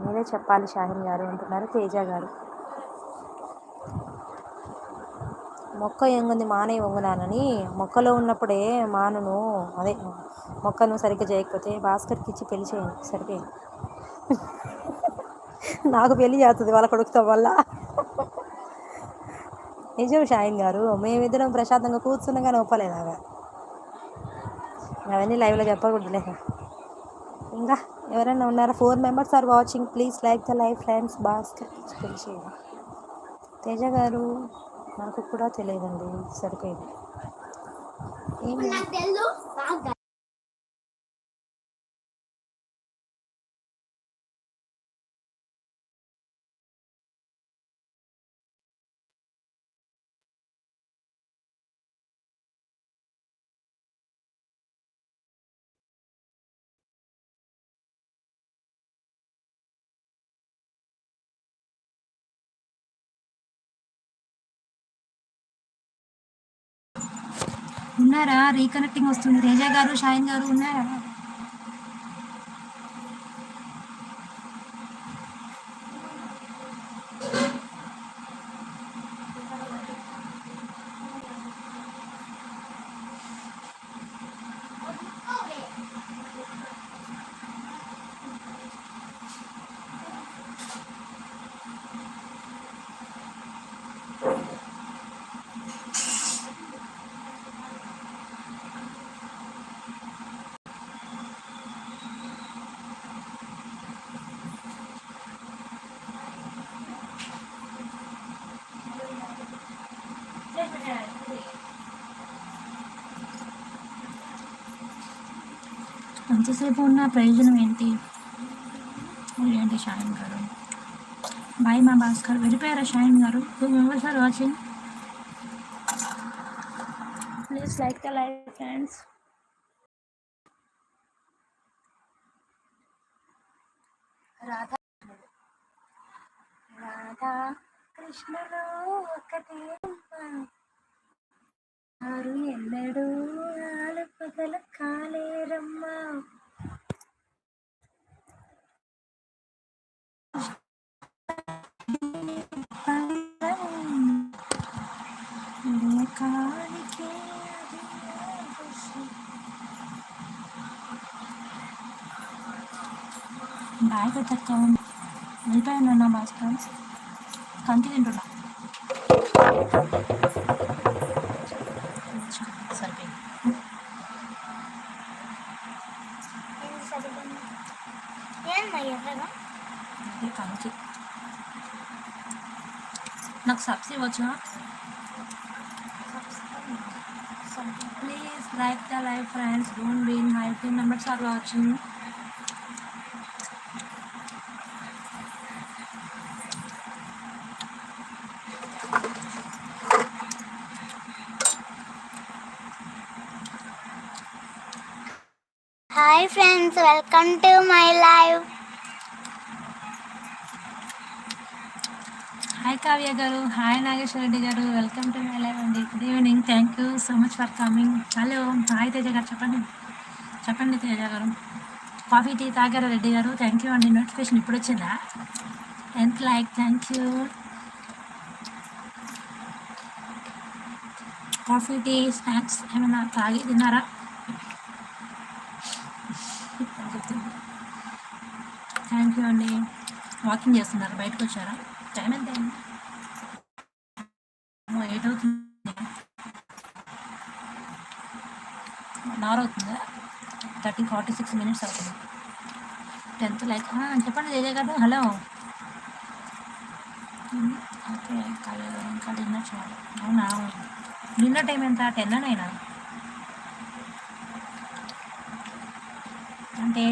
మీరే చెప్పాలి షాహిన్ గారు అంటున్నారు తేజ గారు. మొక్క ఎంగుంది మానే వంగునానని, మొక్కలో ఉన్నప్పుడే మానును అదే మొక్కను సరిగ్గా చేయకపోతే భాస్కర్కి ఇచ్చి పెళ్లి చేయండి సరిపోయింది. నాకు పెళ్లి చేస్తుంది వాళ్ళ కొడుకుతో వల్ల. నిజం షాహిన్ గారు, మేమిద్దరం ప్రశాంతంగా కూర్చున్నగానే ఒప్పలేదాగా. అవన్నీ లైవ్లో చెప్పకూడదులే. ఇంకా ఎవరైనా ఉన్నారా? 4 members are watching, please like the live friends. భాస్కర్కి ఇచ్చి పెళ్లి చేయండి. తేజ గారు నాకు కూడా తెలియదండి సరిపోయింది. ఉన్నారా? రీకనెక్టింగ్ వస్తుంది. తేజ గారు షాహిన్ గారు ఉన్నారా? అంతసేపు ఉన్న ప్రయోజనం ఏంటి? ఏంటి షాహిన్ గారు? బాయ్ మా భాస్కర్. వెళ్ళిపోయారా షాహిన్ గారు? 2 members are watching, please like the live friends. Radha Radha కృష్ణలో ఒకటే ఆరు ఎన్నడూ ఆలుపగల కాలేరమ్మా. బాయ్ పెట్టక్క. వెళ్ళిపోయాను భాస్కర్. కంటి తింటున్నా. సరిపోయింది. కంచి నాకు సబ్సిడీ వచ్చా. Please like the live friends. Don't be in high. 2 members are watching. Hi friends, welcome to my live. Hi Kavya గారు, హాయ్ నాగేశ్వర రెడ్డి గారు, వెల్కమ్ టు మై లైవ్ అండి. Good evening, thank you so much for coming. Hello hi Teja గారు, చెప్పండి చెప్పండి తేజ గారు. Coffee tea తాగారా రెడ్డి గారు? Thank you అండి. నోటిఫికేషన్ ఇప్పుడు వచ్చిందా? 10th like, thank you. Coffee tea snacks ఏమైనా తాగి తిన్నారా? థ్యాంక్ యూ అండి. వాకింగ్ చేస్తున్నారు, బయటకు వచ్చారా? టైం ఎంత అయింది? 8 అవుతుంది. 1 hour అవుతుందా? 46 minutes అవుతుంది. 10th లైక్ చెప్పండి తేజ గారు. Hello okay. ఇంకా డిన్నర్ చేయాలి. అవునా? డిన్నర్ టైం ఎంత? 10 9 అంటే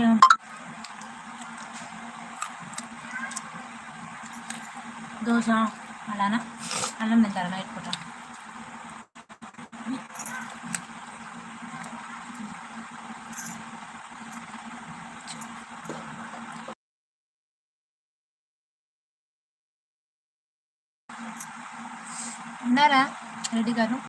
దోశ అలానా? అన్నం తింటారా నైట్ పూట? ఉన్నారా రెడ్డి గారు?